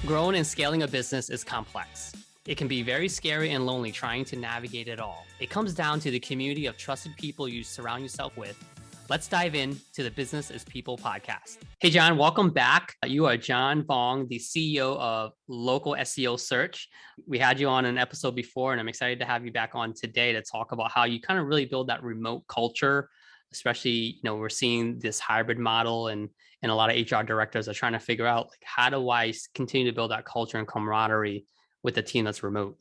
Growing and scaling a business is complex. It can be very scary and lonely trying to navigate it all. It comes down to the community of trusted people you surround yourself with. Let's dive in to the Business is People podcast. Hey, John, welcome back. You are John Vuong, the CEO of Local SEO Search. We had you on an episode before, and I'm excited to have you back on today to talk about how you kind of really build that remote culture, especially, we're seeing this hybrid model and a lot of HR directors are trying to figure out, like, how do I continue to build that culture and camaraderie with a team that's remote?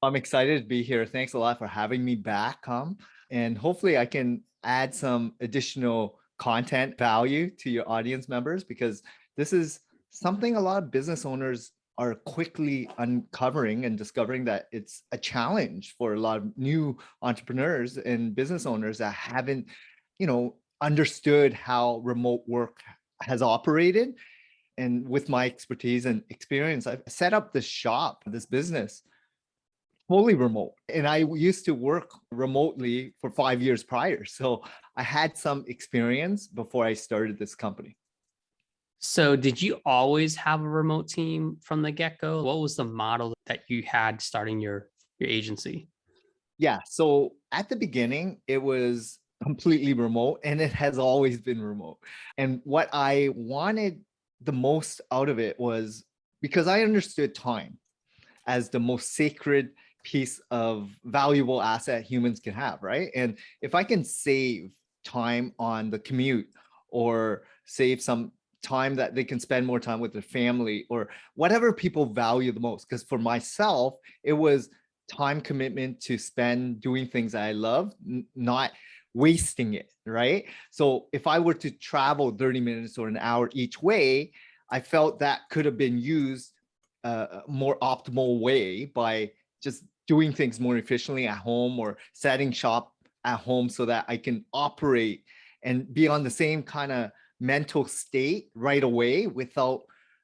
I'm excited to be here. Thanks a lot for having me back, Kham. And hopefully I can add some additional content value to your audience members, because this is something a lot of business owners are quickly uncovering and discovering that it's a challenge for a lot of new entrepreneurs and business owners that haven't, understood how remote work has operated. And with my expertise and experience, I've set up this business fully remote. And I used to work remotely for 5 years prior. So I had some experience before I started this company. So did you always have a remote team from the get-go? What was the model that you had starting your agency? Yeah. So at the beginning, it was completely remote, and it has always been remote. And what I wanted the most out of it was because I understood time as the most sacred piece of valuable asset humans can have, right? And if I can save time on the commute, or save some time that they can spend more time with their family, or whatever people value the most. Because for myself, it was time commitment to spend doing things that I love, not wasting it, right? So if I were to travel 30 minutes or an hour each way, I felt that could have been used a more optimal way by just doing things more efficiently at home, or setting shop at home so that I can operate and be on the same kind of mental state right away without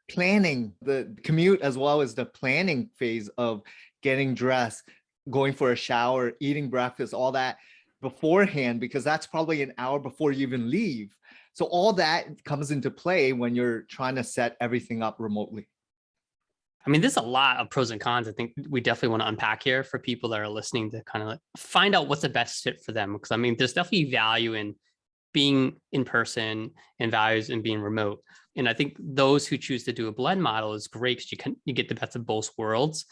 planning the commute, as well as the planning phase of getting dressed, going for a shower, eating breakfast, all that beforehand, because that's probably an hour before you even leave. So all that comes into play when you're trying to set everything up remotely. I mean, there's a lot of pros and cons. I think we definitely want to unpack here for people that are listening to kind of like find out what's the best fit for them. Because I mean, there's definitely value in being in person and values in being remote. And I think those who choose to do a blend model is great because you get the best of both worlds.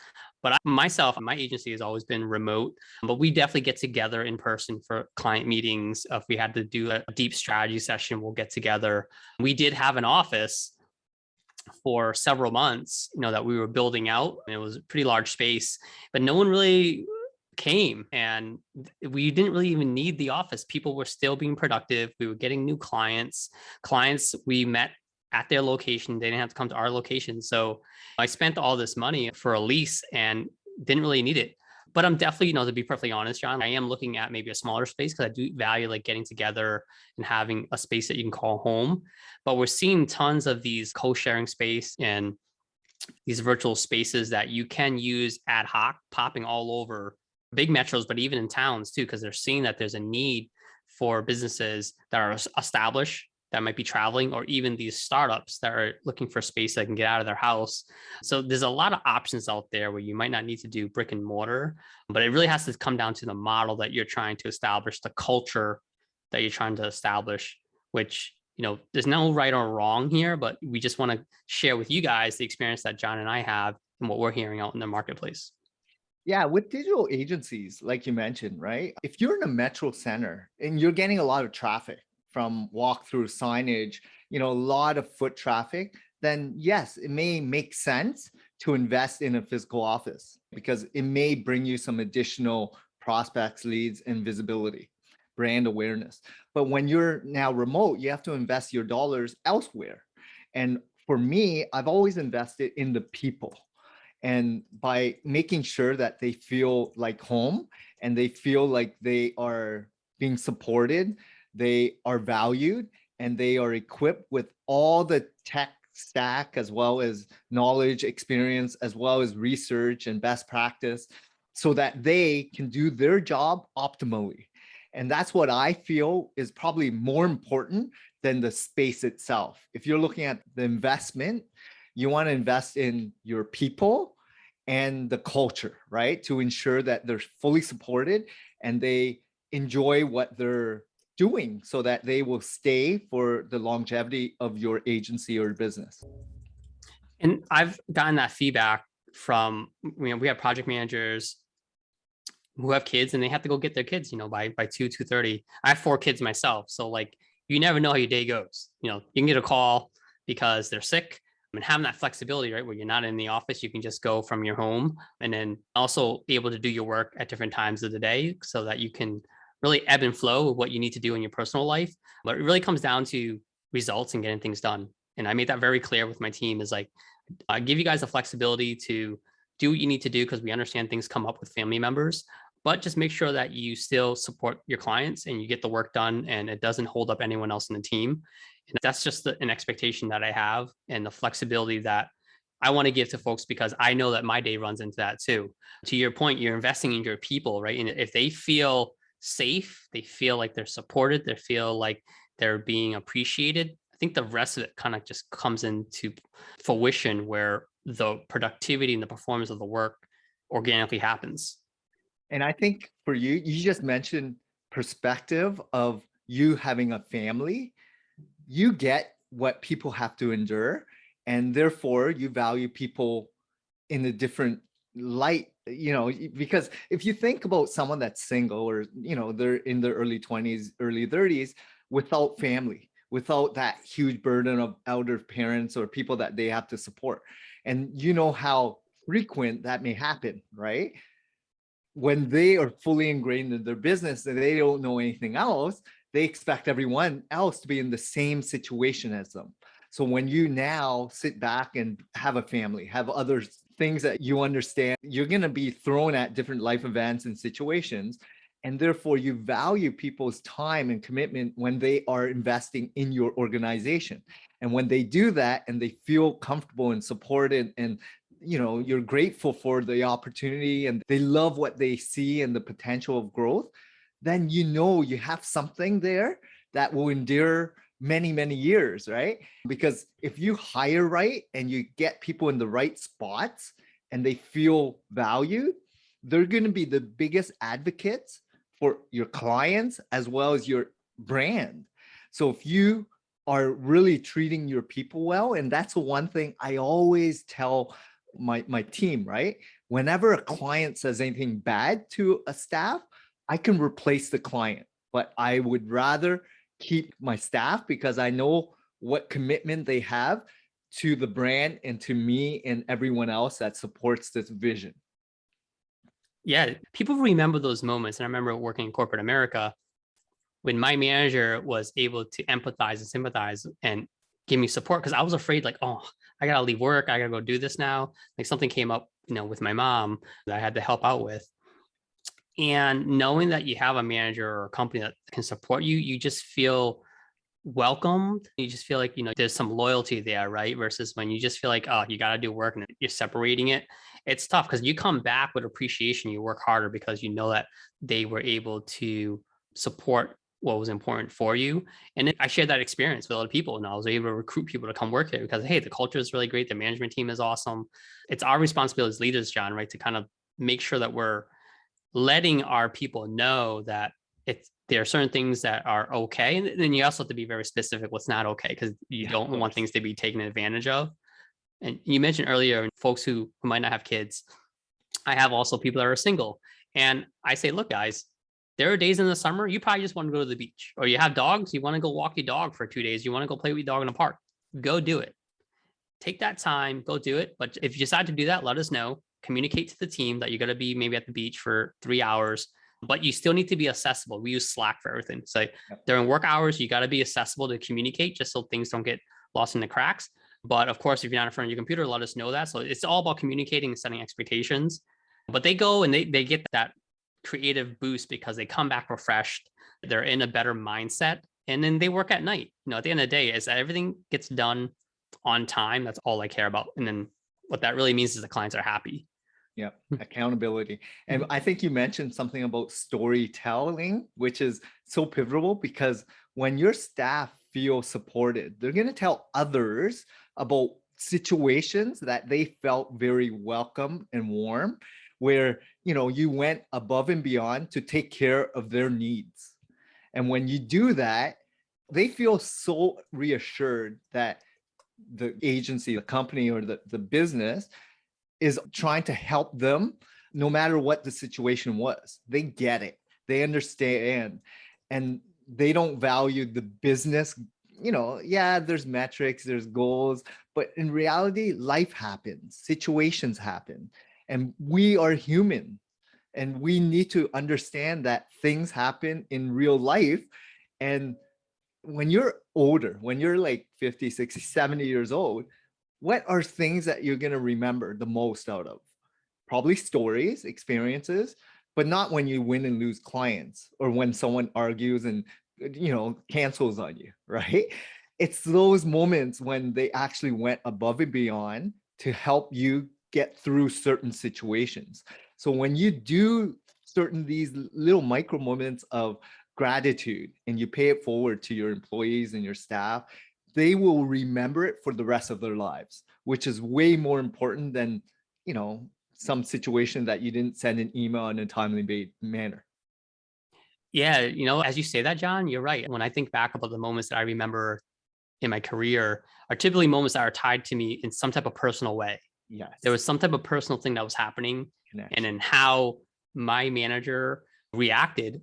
But myself, my agency has always been remote, but we definitely get together in person for client meetings. If we had to do a deep strategy session, we'll get together. We did have an office for several months, that we were building out. It was a pretty large space, but no one really came, and we didn't really even need the office. People were still being productive. We were getting new clients we met at their location. They didn't have to come to our location. So I spent all this money for a lease and didn't really need it. But I'm definitely, to be perfectly honest, John, I am looking at maybe a smaller space because I do value like getting together and having a space that you can call home. But we're seeing tons of these co-sharing space and these virtual spaces that you can use ad hoc, popping all over big metros, but even in towns too, because they're seeing that there's a need for businesses that are established, that might be traveling, or even these startups that are looking for space that can get out of their house. So there's a lot of options out there where you might not need to do brick and mortar, but it really has to come down to the model that you're trying to establish, the culture that you're trying to establish, which, there's no right or wrong here, but we just want to share with you guys the experience that John and I have and what we're hearing out in the marketplace. Yeah, with digital agencies, like you mentioned, right? If you're in a metro center and you're getting a lot of traffic from walkthrough signage, a lot of foot traffic, then yes, it may make sense to invest in a physical office because it may bring you some additional prospects, leads, and visibility, brand awareness. But when you're now remote, you have to invest your dollars elsewhere. And for me, I've always invested in the people. And by making sure that they feel like home and they feel like they are being supported, they are valued, and they are equipped with all the tech stack, as well as knowledge, experience, as well as research and best practice, so that they can do their job optimally. And that's what I feel is probably more important than the space itself. If you're looking at the investment, you want to invest in your people and the culture, right? To ensure that they're fully supported and they enjoy what they're doing so that they will stay for the longevity of your agency or business. And I've gotten that feedback from, we have project managers who have kids and they have to go get their kids, by 2:30. I have 4 kids myself. So like, you never know how your day goes. You can get a call because they're sick, and having that flexibility, right? Where you're not in the office, you can just go from your home, and then also be able to do your work at different times of the day so that you can really ebb and flow with what you need to do in your personal life. But it really comes down to results and getting things done. And I made that very clear with my team, is like, I give you guys the flexibility to do what you need to do because we understand things come up with family members, but just make sure that you still support your clients and you get the work done and it doesn't hold up anyone else in the team. And that's just an expectation that I have, and the flexibility that I want to give to folks, because I know that my day runs into that too. To your point, you're investing in your people, right? And if they feel safe, they feel like they're supported, they feel like they're being appreciated, I think the rest of it kind of just comes into fruition, where the productivity and the performance of the work organically happens. And I think for you, you just mentioned perspective of you having a family. You get what people have to endure, and therefore you value people in a different light, because if you think about someone that's single, or they're in their early 20s, early 30s, without family, without that huge burden of elder parents or people that they have to support, and how frequent that may happen, right? When they are fully ingrained in their business and they don't know anything else, they expect everyone else to be in the same situation as them. So when you now sit back and have a family, have other things that you understand, you're going to be thrown at different life events and situations. And therefore, you value people's time and commitment when they are investing in your organization. And when they do that and they feel comfortable and supported, and you're grateful for the opportunity and they love what they see and the potential of growth, then you have something there that will endure many, many years, right? Because if you hire right and you get people in the right spots and they feel valued, they're going to be the biggest advocates for your clients as well as your brand. So if you are really treating your people well, and that's the one thing I always tell my team, right? Whenever a client says anything bad to a staff, I can replace the client, but I would rather keep my staff because I know what commitment they have to the brand and to me and everyone else that supports this vision. Yeah, people remember those moments. And I remember working in corporate America when my manager was able to empathize and sympathize and give me support, because I was afraid, like, oh, I gotta leave work, I gotta go do this now. Like something came up, with my mom that I had to help out with. And knowing that you have a manager or a company that can support you, you just feel welcomed. You just feel like, there's some loyalty there, right? Versus when you just feel like, oh, you got to do work and you're separating it. It's tough because you come back with appreciation. You work harder because you know that they were able to support what was important for you. And I shared that experience with other people, and I was able to recruit people to come work here because, hey, the culture is really great. The management team is awesome. It's our responsibility as leaders, John, right? To kind of make sure that we're letting our people know that there are certain things that are okay. And then you also have to be very specific what's not okay, because you don't want things to be taken advantage of. And you mentioned earlier folks who might not have kids. I have also people that are single. And I say, look, guys, there are days in the summer you probably just want to go to the beach, or you have dogs, you want to go walk your dog for 2 days, you want to go play with your dog in a park. Go do it. Take that time, go do it. But if you decide to do that, let us know. Communicate to the team that you're going to be maybe at the beach for 3 hours, but you still need to be accessible. We use Slack for everything. So during work hours, you got to be accessible to communicate just so things don't get lost in the cracks. But of course, if you're not in front of your computer, let us know that. So it's all about communicating and setting expectations. But they go and they get that creative boost because they come back refreshed. They're in a better mindset. And then they work at night. At the end of the day, is that everything gets done on time. That's all I care about. And then what that really means is the clients are happy. Yeah, accountability. And I think you mentioned something about storytelling, which is so pivotal, because when your staff feel supported, they're going to tell others about situations that they felt very welcome and warm, where, you went above and beyond to take care of their needs. And when you do that, they feel so reassured that the agency, the company, or the business is trying to help them no matter what the situation was. They get it, they understand, and they don't value the business. Yeah, there's metrics, there's goals, but in reality, life happens, situations happen, and we are human. And we need to understand that things happen in real life. And when you're older, when you're like 50, 60, 70 years old, what are things that you're going to remember the most out of? Probably stories, experiences, but not when you win and lose clients or when someone argues and cancels on you, right? It's those moments when they actually went above and beyond to help you get through certain situations. So when you do certain these little micro moments of gratitude and you pay it forward to your employees and your staff, they will remember it for the rest of their lives, which is way more important than, some situation that you didn't send an email in a timely manner. Yeah, as you say that, John, you're right. When I think back about the moments that I remember in my career are typically moments that are tied to me in some type of personal way. Yes. There was some type of personal thing that was happening, Connection. and then how my manager reacted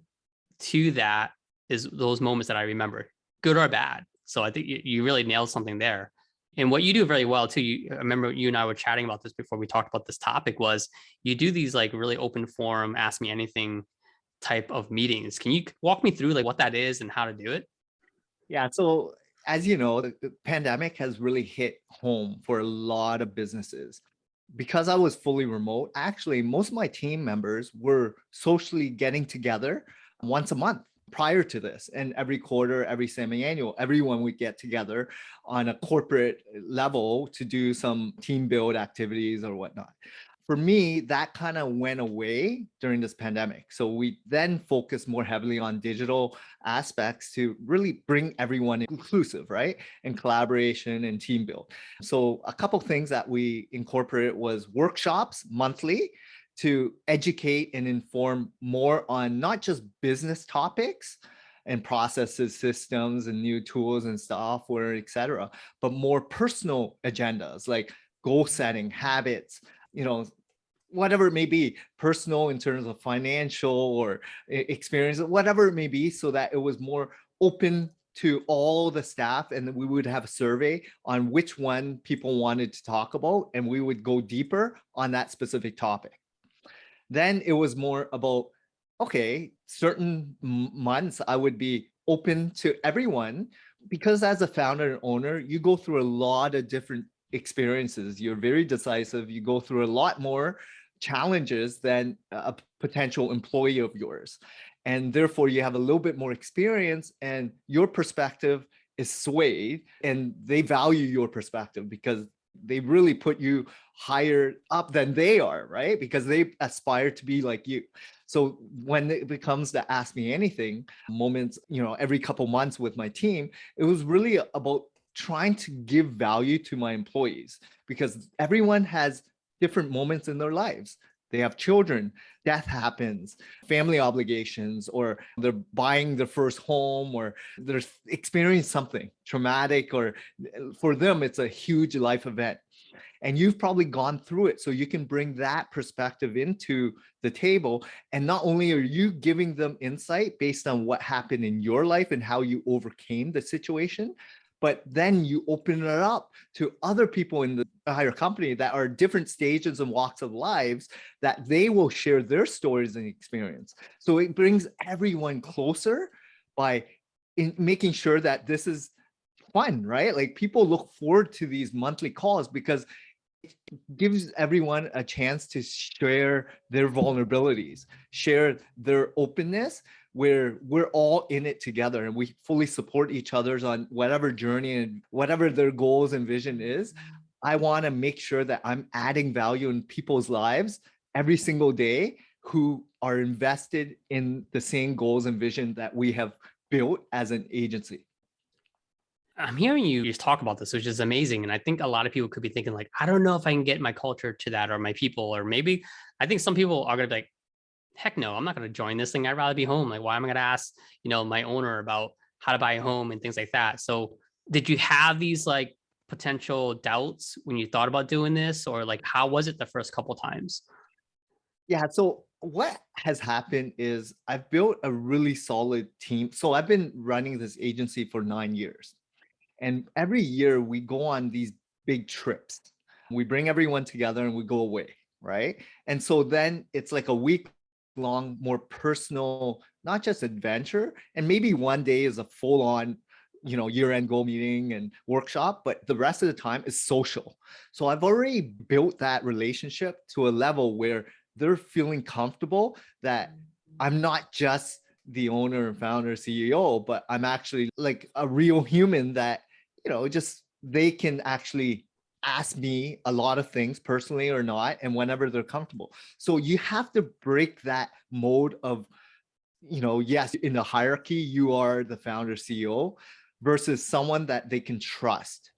to that is those moments that I remember, good or bad. So I think you really nailed something there. And what you do very well too, I remember you and I were chatting about this before we talked about this topic, was you do these like really open forum, ask me anything type of meetings. Can you walk me through like what that is and how to do it? Yeah. So as you know, the pandemic has really hit home for a lot of businesses. Because I was fully remote, actually, most of my team members were socially getting together once a month prior to this. And every quarter, every semi-annual, everyone would get together on a corporate level to do some team build activities or whatnot. For me, that kind of went away during this pandemic. So we then focused more heavily on digital aspects to really bring everyone inclusive, right? And collaboration and team build. So a couple things that we incorporated was workshops monthly to educate and inform more on not just business topics and processes, systems, and new tools and software, et cetera, but more personal agendas like goal setting, habits, whatever it may be, personal in terms of financial or experience, whatever it may be, so that it was more open to all the staff, and we would have a survey on which one people wanted to talk about, and we would go deeper on that specific topic. Then it was more about, okay, certain months I would be open to everyone, because as a founder and owner, you go through a lot of different experiences. You're very decisive. You go through a lot more challenges than a potential employee of yours. And therefore, you have a little bit more experience, and your perspective is swayed, and they value your perspective because they really put you higher up than they are, right? Because they aspire to be like you. So when it becomes the ask me anything moments, every couple months with my team, it was really about trying to give value to my employees, because everyone has different moments in their lives. They have children, death happens, family obligations, or they're buying their first home, or they're experiencing something traumatic, or for them, it's a huge life event. And you've probably gone through it. So you can bring that perspective into the table. And not only are you giving them insight based on what happened in your life and how you overcame the situation, but then you open it up to other people in the higher company that are different stages and walks of lives, that they will share their stories and experience. So it brings everyone closer by making sure that this is fun, right? Like people look forward to these monthly calls because it gives everyone a chance to share their vulnerabilities, share their openness, where we're all in it together and we fully support each other's on whatever journey and whatever their goals and vision is. I want to make sure that I'm adding value in people's lives every single day who are invested in the same goals and vision that we have built as an agency. I'm hearing you just talk about this, which is amazing. And I think a lot of people could be thinking like, I don't know if I can get my culture to that or my people, or maybe I think some people are going to be like, heck no, I'm not going to join this thing. I'd rather be home. Like, why am I going to ask, my owner about how to buy a home and things like that? So did you have these like potential doubts when you thought about doing this, or like, how was it the first couple times? Yeah. So what has happened is I've built a really solid team. So I've been running this agency for 9 years. And every year we go on these big trips. We bring everyone together and we go away, right? And so then it's like a week long, more personal, not just adventure. And maybe one day is a full on, year-end goal meeting and workshop, but the rest of the time is social. So I've already built that relationship to a level where they're feeling comfortable that I'm not just the owner, founder, CEO, but I'm actually like a real human that, just they can actually ask me a lot of things personally or not, and whenever they're comfortable. So you have to break that mode of, yes, in the hierarchy, you are the founder, CEO, versus someone that they can trust.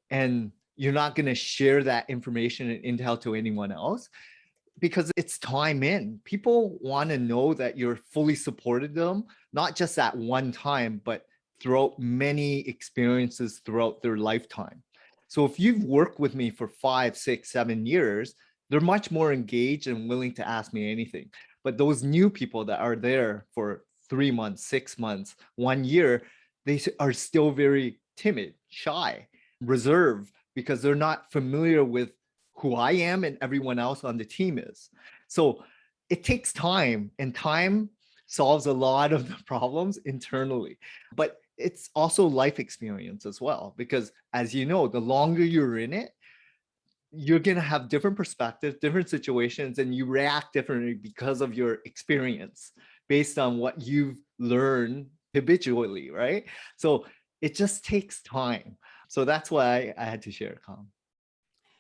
And you're not going to share that information and intel to anyone else because it's time in. People want to know that you're fully supported them, not just at one time, but throughout many experiences throughout their lifetime. So if you've worked with me for 5, 6, 7 years, they're much more engaged and willing to ask me anything. But those new people that are there for 3 months, 6 months, 1 year, they are still very timid, shy, reserved because they're not familiar with who I am and everyone else on the team is. So it takes time, and time solves a lot of the problems internally. But it's also life experience as well, because as you know, the longer you're in it, you're going to have different perspectives, different situations, and you react differently because of your experience based on what you've learned habitually, right? So it just takes time. So that's why I had to share, Kham.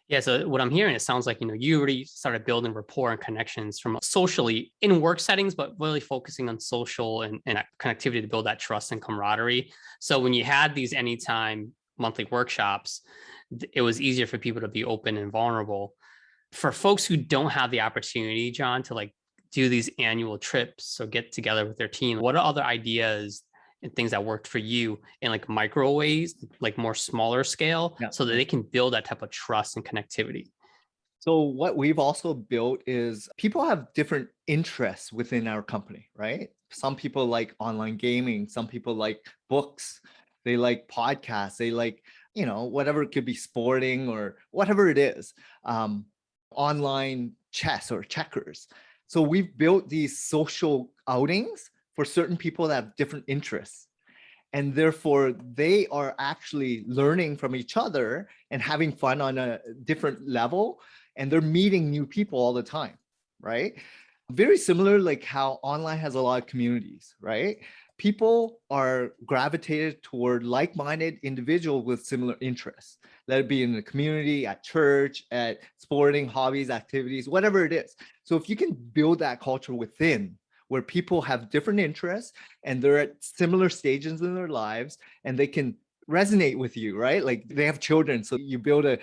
Yeah. So what I'm hearing, it sounds like, you already started building rapport and connections from socially in work settings, but really focusing on social and connectivity to build that trust and camaraderie. So when you had these anytime monthly workshops, it was easier for people to be open and vulnerable. For folks who don't have the opportunity, John, to like do these annual trips or get together with their team, what are other ideas and things that worked for you in like micro ways, like more smaller scale, Yeah. so that they can build that type of trust and connectivity? So what we've also built is people have different interests within our company, right? Some people like online gaming, some people like books, they like podcasts, they like, whatever it could be, sporting or whatever it is, online chess or checkers. So we've built these social outings for certain people that have different interests. And therefore, they are actually learning from each other and having fun on a different level. And they're meeting new people all the time, right? Very similar, like how online has a lot of communities, right? People are gravitated toward like-minded individuals with similar interests. Let it be in the community, at church, at sporting, hobbies, activities, whatever it is. So if you can build that culture within, where people have different interests and they're at similar stages in their lives and they can resonate with you, right? Like they have children. So you build a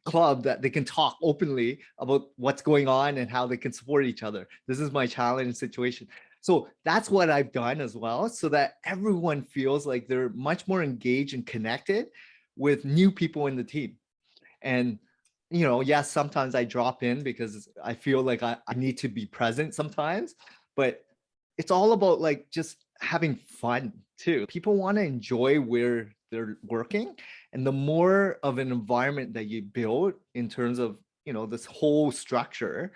club that they can talk openly about what's going on and how they can support each other. This is my challenge situation. So that's what I've done as well, so that everyone feels like they're much more engaged and connected with new people in the team. And yes, sometimes I drop in because I feel like I need to be present sometimes, but it's all about like just having fun too. People want to enjoy where they're working. And the more of an environment that you build in terms of, this whole structure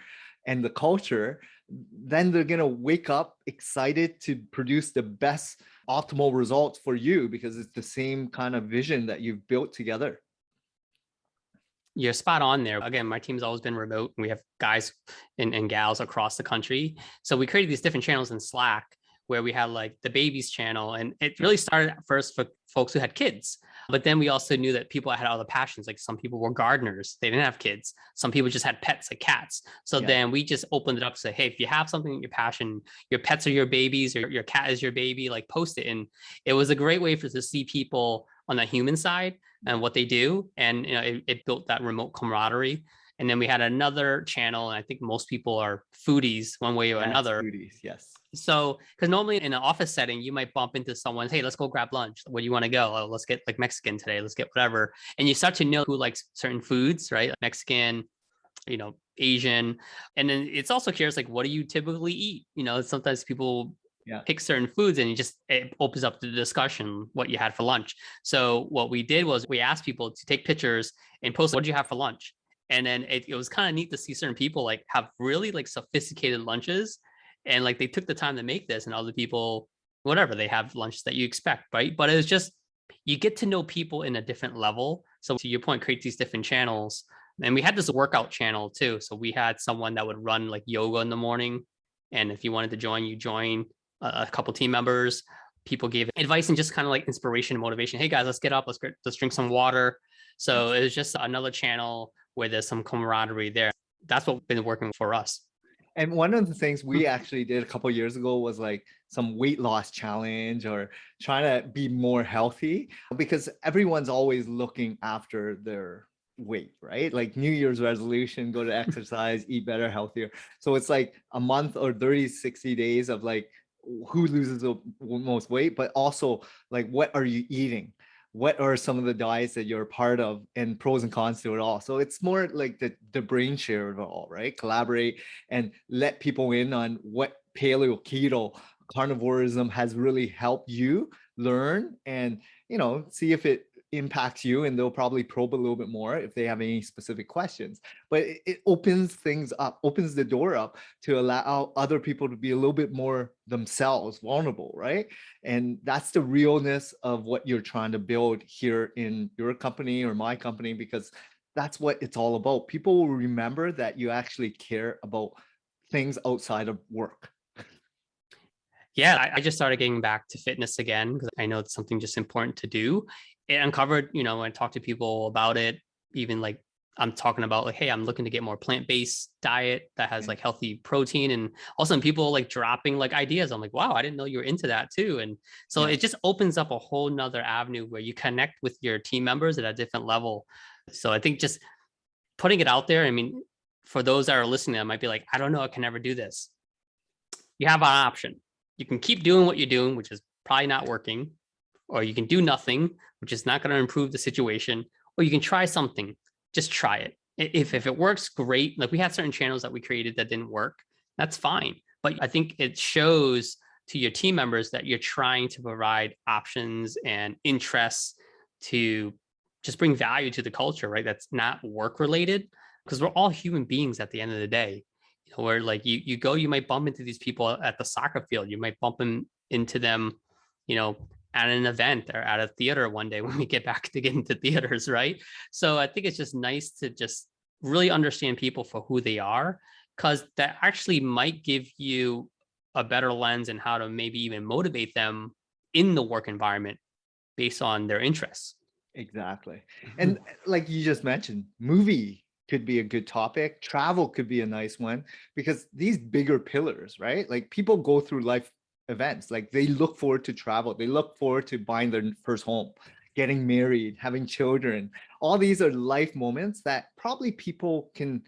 and the culture, then they're going to wake up excited to produce the best optimal results for you because it's the same kind of vision that you've built together. You're spot on there. Again, my team's always been remote. We have guys and gals across the country. So we created these different channels in Slack where we had like the babies channel. And it really started at first for folks who had kids. But then we also knew that people had other passions. Like some people were gardeners, they didn't have kids. Some people just had pets like cats. So then we just opened it up to say, hey, if you have something in your passion, your pets are your babies or your cat is your baby, like post it. And it was a great way for to see people on the human side and what they do. And it built that remote camaraderie. And then we had another channel, and I think most people are foodies one way or Yes, another. foodies, yes. So, because normally in an office setting, you might bump into someone, hey, let's go grab lunch. Where do you want to go? Oh, let's get like Mexican today. Let's get whatever. And you start to know who likes certain foods, right? Mexican, Asian. And then it's also curious, like, what do you typically eat? Sometimes people Yeah. pick certain foods and it opens up the discussion what you had for lunch. So what we did was we asked people to take pictures and post, what did you have for lunch? And then it was kind of neat to see certain people like have really like sophisticated lunches, and like they took the time to make this, and other people, whatever, they have lunches that you expect, right? But it's just, you get to know people in a different level. So to your point, create these different channels. And we had this workout channel too. So we had someone that would run like yoga in the morning. And if you wanted to join, you join. A couple team members. People gave advice and just kind of like inspiration and motivation. Hey guys, let's get up. Let's drink some water. So it was just another channel where there's some camaraderie there. That's what's been working for us. And one of the things we actually did a couple of years ago was like some weight loss challenge or trying to be more healthy, because everyone's always looking after their weight, right? Like New Year's resolution, go to exercise, eat better, healthier. So it's like a month or 30, 60 days of like who loses the most weight, but also like what are you eating? What are some of the diets that you're a part of, and pros and cons to it all? So it's more like the brain share of it all, right? Collaborate and let people in on what paleo, keto, carnivorism has really helped you learn, and see if it impacts you, and they'll probably probe a little bit more if they have any specific questions. But it opens things up, opens the door up to allow other people to be a little bit more themselves, vulnerable, right? And that's the realness of what you're trying to build here in your company or my company, because that's what it's all about. People will remember that you actually care about things outside of work. Yeah, I just started getting back to fitness again because I know it's something just important to do. It uncovered, when I talk to people about it, even like I'm talking about like, hey, I'm looking to get more plant-based diet that has like healthy protein. And also people like dropping like ideas. I'm like, wow, I didn't know you were into that too. And so it just opens up a whole nother avenue where you connect with your team members at a different level. So I think just putting it out there, I mean, for those that are listening, I might be like, I don't know, I can never do this. You have an option. You can keep doing what you're doing, which is probably not working, or you can do nothing, which is not going to improve the situation, or you can try something. Just try it. If it works, great. Like we had certain channels that we created that didn't work. That's fine. But I think it shows to your team members that you're trying to provide options and interests to just bring value to the culture, right? That's not work related, because we're all human beings at the end of the day. Where like you go, you might bump into these people at the soccer field. You might bump into them, at an event or at a theater one day when we get back to get into theaters, right? So I think it's just nice to just really understand people for who they are, because that actually might give you a better lens in how to maybe even motivate them in the work environment based on their interests. Exactly. And like you just mentioned, movie could be a good topic. Travel could be a nice one, because these bigger pillars, right? Like people go through life events, like they look forward to travel. They look forward to buying their first home, getting married, having children. All these are life moments that probably people can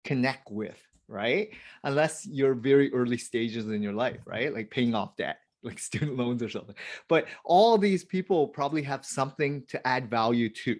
connect with, right? Unless you're very early stages in your life, right? Like paying off debt, like student loans or something. But all these people probably have something to add value to.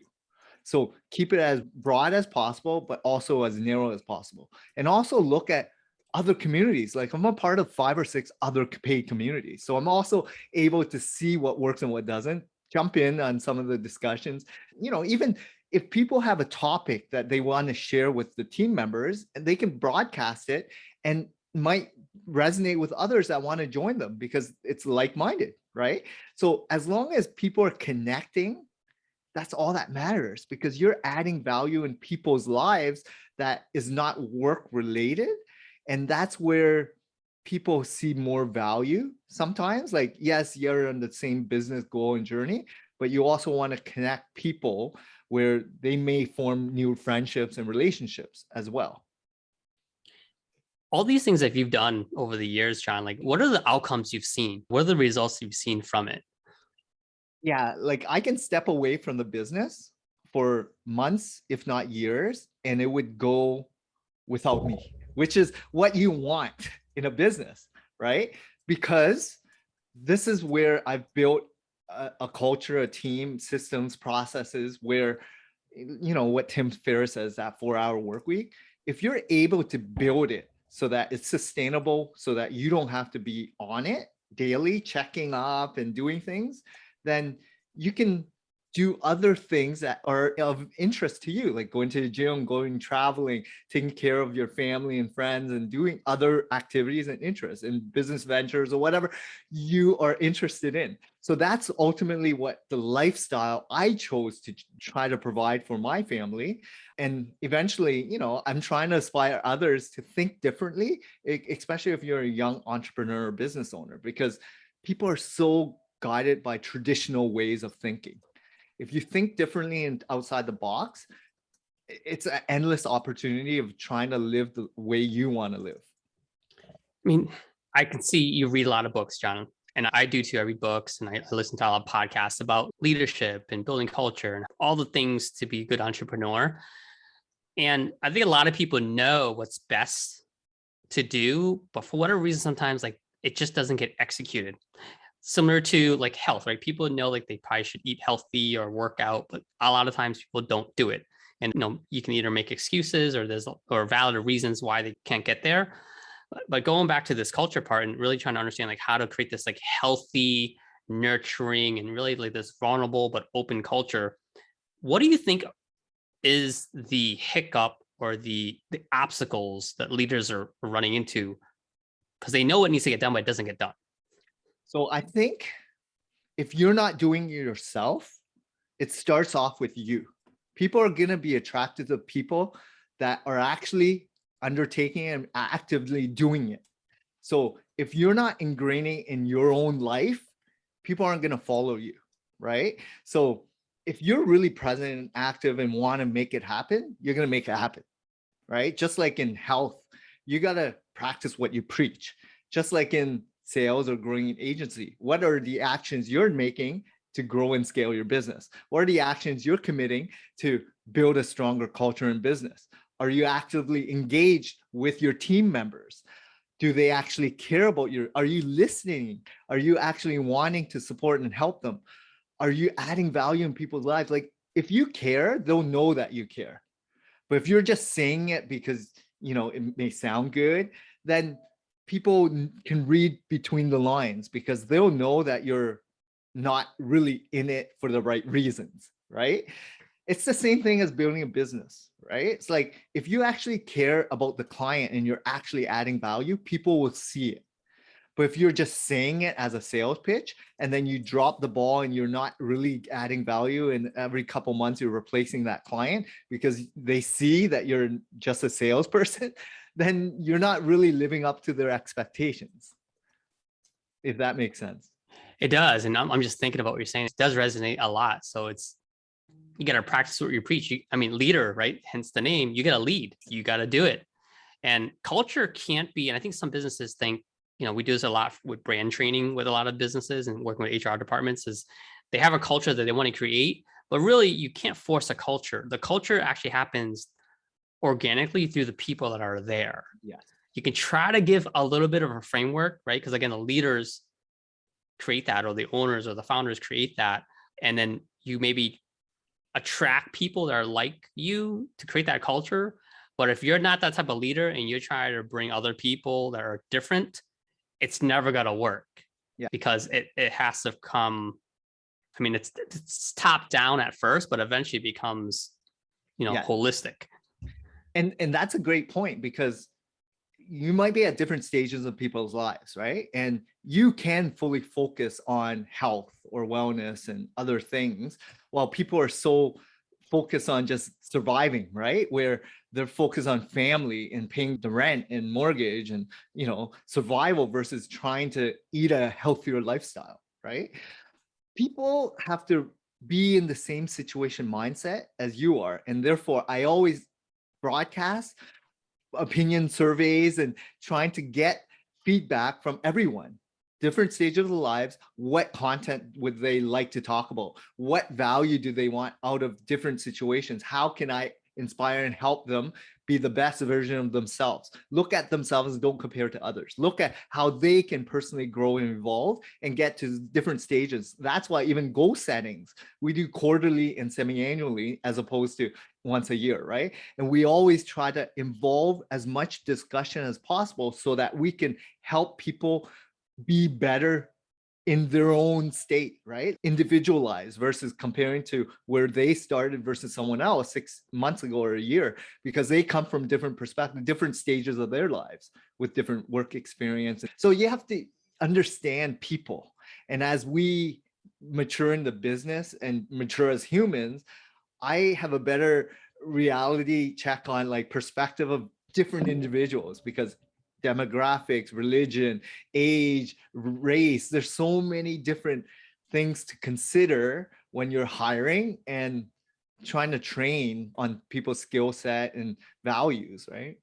So keep it as broad as possible, but also as narrow as possible. And also look at other communities. Like I'm a part of 5 or 6 other paid communities. So I'm also able to see what works and what doesn't, jump in on some of the discussions. Even if people have a topic that they want to share with the team members, and they can broadcast it and might resonate with others that want to join them because it's like-minded, right? So as long as people are connecting, that's all that matters, because you're adding value in people's lives that is not work related. And that's where people see more value sometimes. Like, yes, you're on the same business goal and journey, but you also want to connect people where they may form new friendships and relationships as well. All these things that you've done over the years, John, like what are the outcomes you've seen? What are the results you've seen from it? Yeah, like I can step away from the business for months, if not years, and it would go without me, which is what you want in a business, right? Because this is where I've built a culture, a team, systems, processes where, what Tim Ferriss says, that 4-hour work week. If you're able to build it so that it's sustainable, so that you don't have to be on it daily, checking up and doing things, then you can do other things that are of interest to you, like going to the gym, going traveling, taking care of your family and friends, and doing other activities and interests and business ventures or whatever you are interested in. So that's ultimately what the lifestyle I chose to try to provide for my family. And eventually, I'm trying to inspire others to think differently, especially if you're a young entrepreneur or business owner, because people are so guided by traditional ways of thinking. If you think differently and outside the box, it's an endless opportunity of trying to live the way you want to live. I mean, I can see you read a lot of books, John, and I do too. I read books and I listen to a lot of podcasts about leadership and building culture and all the things to be a good entrepreneur. And I think a lot of people know what's best to do, but for whatever reason, sometimes like it just doesn't get executed. Similar to like health, right? People know like they probably should eat healthy or work out, but a lot of times people don't do it. And you can either make excuses or there's or valid reasons why they can't get there. But going back to this culture part and really trying to understand like how to create this like healthy, nurturing, and really like this vulnerable but open culture. What do you think is the hiccup or the obstacles that leaders are running into because they know what needs to get done, but it doesn't get done? So I think if you're not doing it yourself, it starts off with you. People are going to be attracted to people that are actually undertaking and actively doing it. So if you're not ingraining in your own life, people aren't going to follow you, right? So if you're really present and active and want to make it happen, you're going to make it happen, right? Just like in health, you got to practice what you preach. Just like in sales or growing an agency, what are the actions you're making to grow and scale your business? What are the actions you're committing to build a stronger culture in business? Are you actively engaged with your team members? Do they actually care about you? Are you listening? Are you actually wanting to support and help them? Are you adding value in people's lives? Like if you care, they'll know that you care. But if you're just saying it because, it may sound good, then people can read between the lines because they'll know that you're not really in it for the right reasons, right? It's the same thing as building a business, right? It's like if you actually care about the client and you're actually adding value, people will see it. But if you're just saying it as a sales pitch and then you drop the ball and you're not really adding value, and every couple months you're replacing that client because they see that you're just a salesperson, then you're not really living up to their expectations, if that makes sense. It does. And I'm just thinking about what you're saying. It does resonate a lot. So you got to practice what you preach. Leader, right? Hence the name. You got to lead. You got to do it. And culture can't be, and I think some businesses think, we do this a lot with brand training with a lot of businesses and working with HR departments is they have a culture that they want to create, but really you can't force a culture. The culture actually happens organically through the people that are there. Yes. You can try to give a little bit of a framework, right? Because again, the leaders create that, or the owners or the founders create that. And then you maybe attract people that are like you to create that culture. But if you're not that type of leader and you're trying to bring other people that are different, it's never going to work. Yeah. Because it has to come. It's top down at first, but eventually becomes, holistic. And that's a great point because you might be at different stages of people's lives, right? And you can fully focus on health or wellness and other things while people are so focused on just surviving, right? Where they're focused on family and paying the rent and mortgage and, survival versus trying to eat a healthier lifestyle, right? People have to be in the same situation mindset as you are. And therefore, I always broadcast opinion surveys and trying to get feedback from everyone. different stages of their lives, what content would they like to talk about? What value do they want out of different situations? How can I inspire and help them be the best version of themselves? Look at themselves and don't compare to others. Look at how they can personally grow and evolve and get to different stages. That's why even goal settings, we do quarterly and semi-annually as opposed to once a year, right? And we always try to involve as much discussion as possible so that we can help people be better in their own state, right? Individualized versus comparing to where they started versus someone else 6 months ago or a year, because they come from different perspectives, different stages of their lives with different work experience. So you have to understand people. And as we mature in the business and mature as humans, I have a better reality check on like perspective of different individuals, because demographics, religion, age, race, there's so many different things to consider when you're hiring and trying to train on people's skill set and values, right?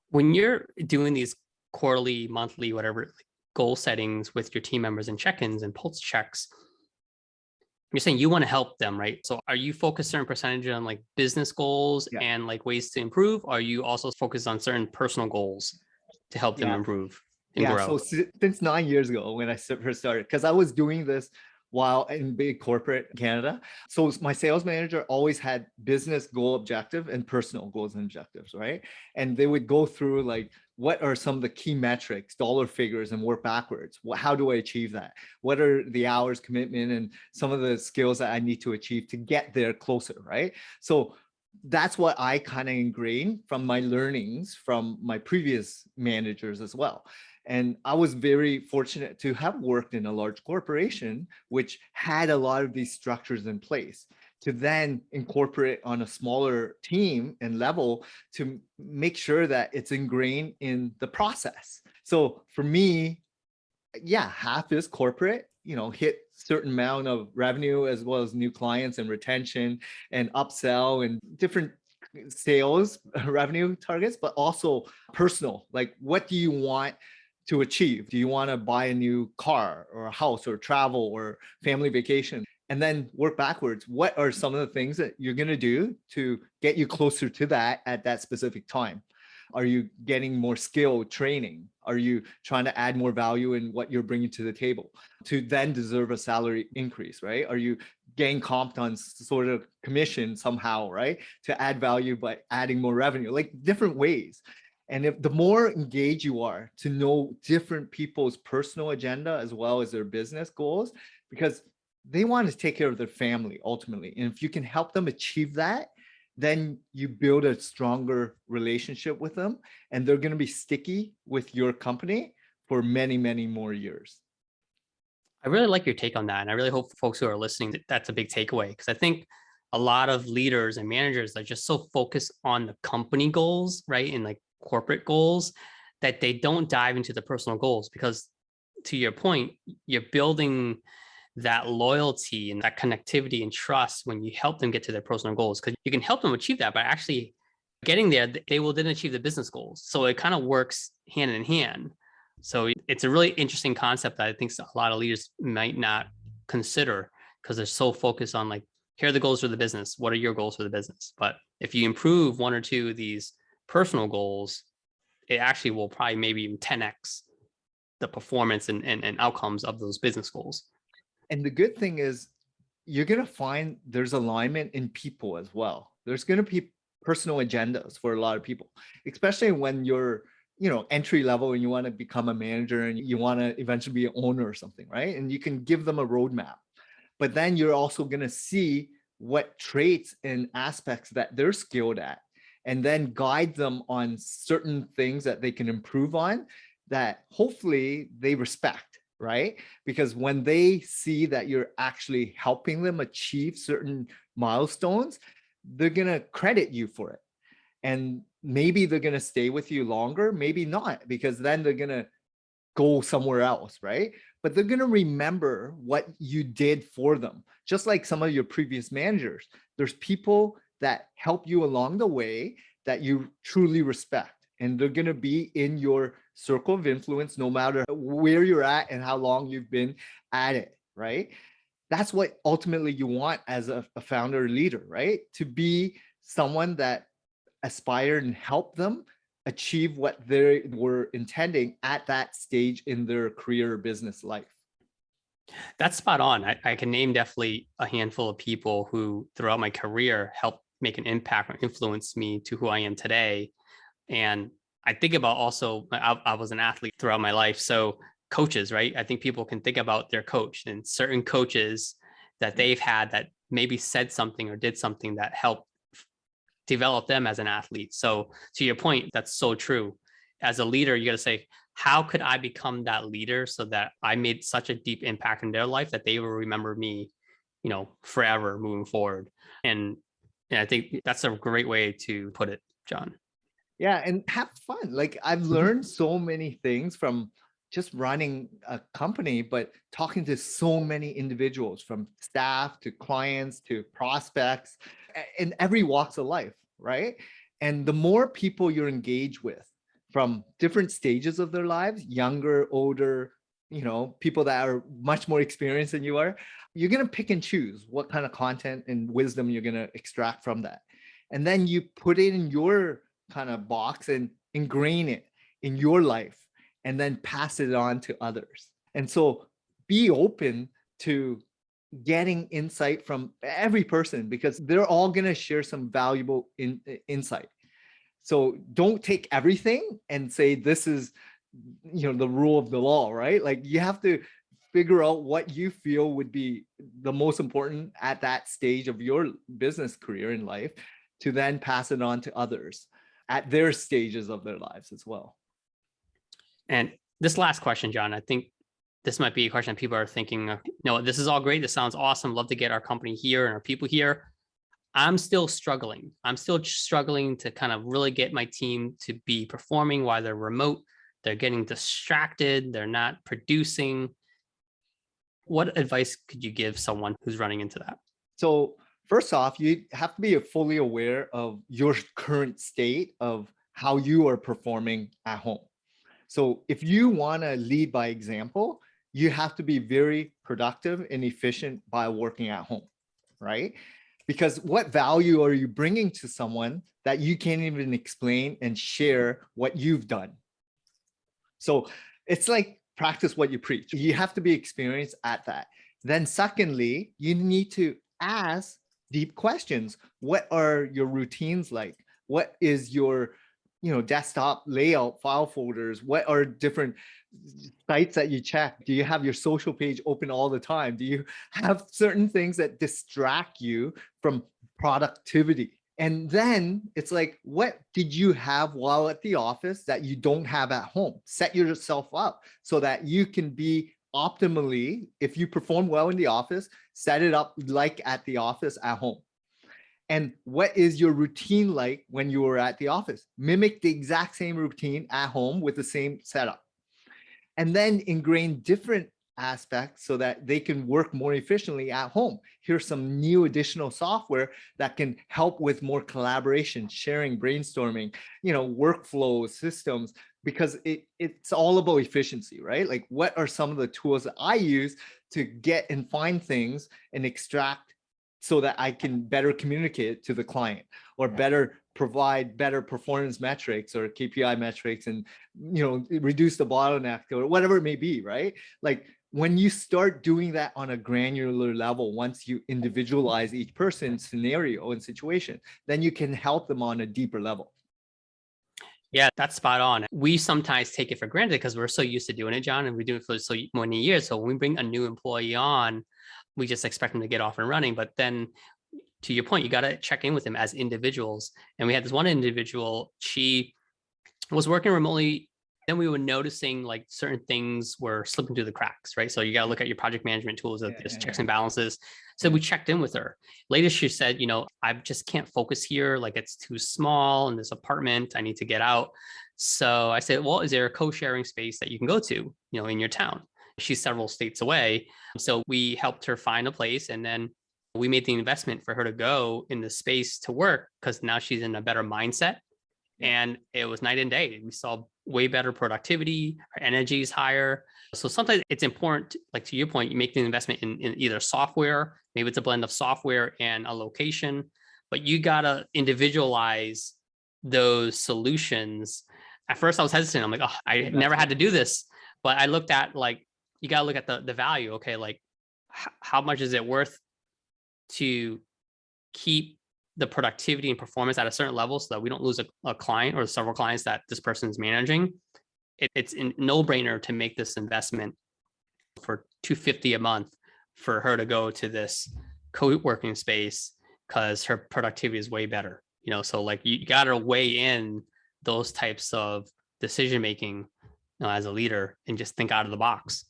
When you're doing these quarterly, monthly, whatever, like, goal settings with your team members and check-ins and pulse checks, you're saying you want to help them, right? So are you focused certain percentage on like business goals Yeah. and like ways to improve? Or are you also focused on certain personal goals to help them Yeah. improve and Yeah. grow? So since 9 years ago, when I first started, because I was doing this while in big corporate Canada. So my sales manager always had business goal objective and personal goals and objectives, right? And they would go through like, what are some of the key metrics, dollar figures, and work backwards? How do I achieve that? What are the hours commitment and some of the skills that I need to achieve to get there closer, right? So that's what I kind of ingrained from my learnings from my previous managers as well. And I was very fortunate to have worked in a large corporation, which had a lot of these structures in place, to then incorporate on a smaller team and level to make sure that it's ingrained in the process. So for me, yeah, half is corporate, hit certain amount of revenue as well as new clients and retention and upsell and different sales revenue targets, but also personal. Like, what do you want to achieve? Do you want to buy a new car or a house or travel or family vacation? And then work backwards. What are some of the things that you're going to do to get you closer to that at that specific time? Are you getting more skill training? Are you trying to add more value in what you're bringing to the table to then deserve a salary increase, right? Are you getting comped on sort of commission somehow, right? To add value by adding more revenue, like different ways. And if the more engaged you are to know different people's personal agenda as well as their business goals, because they want to take care of their family ultimately. And if you can help them achieve that, then you build a stronger relationship with them, and they're going to be sticky with your company for many, many more years. I really like your take on that. And I really hope folks who are listening, that's a big takeaway. Because I think a lot of leaders and managers are just so focused on the company goals, right? And like corporate goals, that they don't dive into the personal goals. Because to your point, you're building that loyalty and that connectivity and trust when you help them get to their personal goals, because you can help them achieve that, but actually getting there, they will then achieve the business goals. So it kind of works hand in hand. So it's a really interesting concept that I think a lot of leaders might not consider, because they're so focused on like, here are the goals for the business. What are your goals for the business? But if you improve one or two of these personal goals, it actually will probably maybe even 10x the performance and outcomes of those business goals. And the good thing is, you're going to find there's alignment in people as well. There's going to be personal agendas for a lot of people, especially when you're, entry level and you want to become a manager and you want to eventually be an owner or something, right? And you can give them a roadmap. But then you're also going to see what traits and aspects that they're skilled at, and then guide them on certain things that they can improve on that hopefully they respect, right? Because when they see that you're actually helping them achieve certain milestones, they're going to credit you for it. And maybe they're going to stay with you longer, maybe not, because then they're going to go somewhere else, right? But they're going to remember what you did for them. Just like some of your previous managers, there's people that help you along the way that you truly respect, and they're going to be in your circle of influence, no matter where you're at and how long you've been at it, right? That's what ultimately you want as a founder leader, right? To be someone that aspired and helped them achieve what they were intending at that stage in their career or business life. That's spot on. I can name definitely a handful of people who throughout my career helped make an impact or influence me to who I am today. And I think about also, I was an athlete throughout my life. So coaches, right? I think people can think about their coach and certain coaches that they've had that maybe said something or did something that helped develop them as an athlete. So to your point, that's so true. As a leader, you got to say, how could I become that leader so that I made such a deep impact in their life that they will remember me, forever moving forward. And I think that's a great way to put it, John. Yeah, and have fun. Like I've Mhm. learned so many things from just running a company, but talking to so many individuals, from staff to clients to prospects in every walks of life, right? And the more people you're engaged with from different stages of their lives, younger, older, people that are much more experienced than you are, you're going to pick and choose what kind of content and wisdom you're going to extract from that. And then you put it in your kind of box and ingrain it in your life and then pass it on to others. And so be open to getting insight from every person, because they're all going to share some valuable insight. So don't take everything and say this is the rule of the law, right? Like you have to figure out what you feel would be the most important at that stage of your business career in life, to then pass it on to others at their stages of their lives as well. And this last question, John, I think this might be a question that people are thinking, this is all great. This sounds awesome. Love to get our company here and our people here. I'm still struggling. I'm still struggling to kind of really get my team to be performing while they're remote. They're getting distracted. They're not producing. What advice could you give someone who's running into that? So first off, you have to be fully aware of your current state of how you are performing at home. So if you want to lead by example, you have to be very productive and efficient by working at home, right? Because what value are you bringing to someone that you can't even explain and share what you've done? So it's like practice what you preach. You have to be experienced at that. Then secondly, you need to ask deep questions. What are your routines like? What is your desktop layout, file folders? What are different sites that you check? Do you have your social page open all the time? Do you have certain things that distract you from productivity? And then it's like, what did you have while at the office that you don't have at home? Set yourself up so that you can be optimally, if you perform well in the office, set it up like at the office at home. And what is your routine like when you were at the office? Mimic the exact same routine at home with the same setup. And then ingrain different aspects so that they can work more efficiently at home. Here's some new additional software that can help with more collaboration, sharing, brainstorming, workflows, systems, because it's all about efficiency, right? Like what are some of the tools that I use to get and find things and extract so that I can better communicate to the client, or better provide better performance metrics or KPI metrics, and reduce the bottleneck or whatever it may be, right? Like when you start doing that on a granular level, once you individualize each person's scenario and situation, then you can help them on a deeper level. Yeah, that's spot on. We sometimes take it for granted because we're so used to doing it, John, and we do it for so many years. So when we bring a new employee on, we just expect them to get off and running. But then to your point, you got to check in with them as individuals. And we had this one individual, she was working remotely. Then we were noticing like certain things were slipping through the cracks, right? So you got to look at your project management tools of just checks and balances. So we checked in with her. Later, she said, I just can't focus here. Like it's too small in this apartment. I need to get out. So I said, well, is there a co-sharing space that you can go to, in your town? She's several states away. So we helped her find a place, and then we made the investment for her to go in the space to work because now she's in a better mindset And it was night and day. We saw way better productivity, our energy is higher. So sometimes it's important, like to your point, you make the investment in either software, maybe it's a blend of software and a location, but you got to individualize those solutions. At first I was hesitant. I'm like, oh, I never had to do this. But I looked at like, you got to look at the value. Okay, like how much is it worth to keep the productivity and performance at a certain level so that we don't lose a client or several clients that this person is managing? It's a no-brainer to make this investment for $250 a month for her to go to this co-working space because her productivity is way better. So like you got to weigh in those types of decision making as a leader and just think out of the box.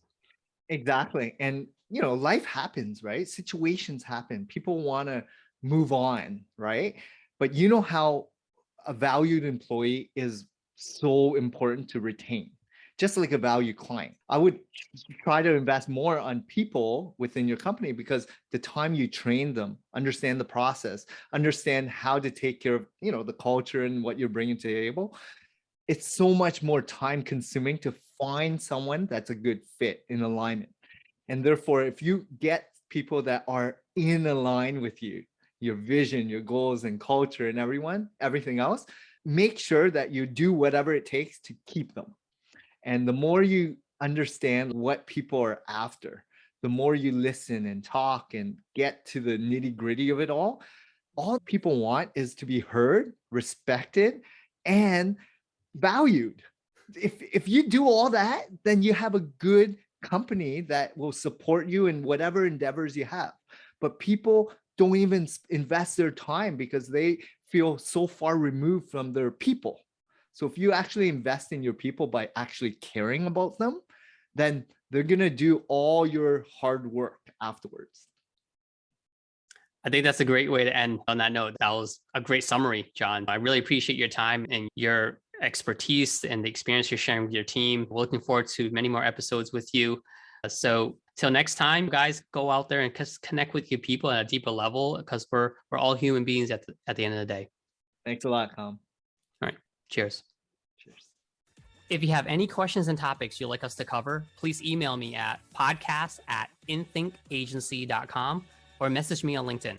Exactly. And life happens, right? Situations happen. People want to move on, right? But you know how a valued employee is so important to retain, just like a valued client. I would try to invest more on people within your company because the time you train them, understand the process, understand how to take care of, the culture and what you're bringing to the table, it's so much more time consuming to find someone that's a good fit in alignment. And therefore, if you get people that are in line with you, your vision, your goals and culture and everything else, make sure that you do whatever it takes to keep them. And the more you understand what people are after, the more you listen and talk and get to the nitty gritty of it all people want is to be heard, respected, and valued. If you do all that, then you have a good company that will support you in whatever endeavors you have. But people don't even invest their time because they feel so far removed from their people. So if you actually invest in your people by actually caring about them, then they're going to do all your hard work afterwards. I think that's a great way to end on that note. That was a great summary, John. I really appreciate your time and your expertise and the experience you're sharing with your team. We're looking forward to many more episodes with you. So till next time, guys, go out there and connect with your people at a deeper level because we're all human beings at the end of the day. Thanks a lot, Kham. All right. Cheers. Cheers. If you have any questions and topics you'd like us to cover, please email me at podcast@inthinkagency.com or message me on LinkedIn.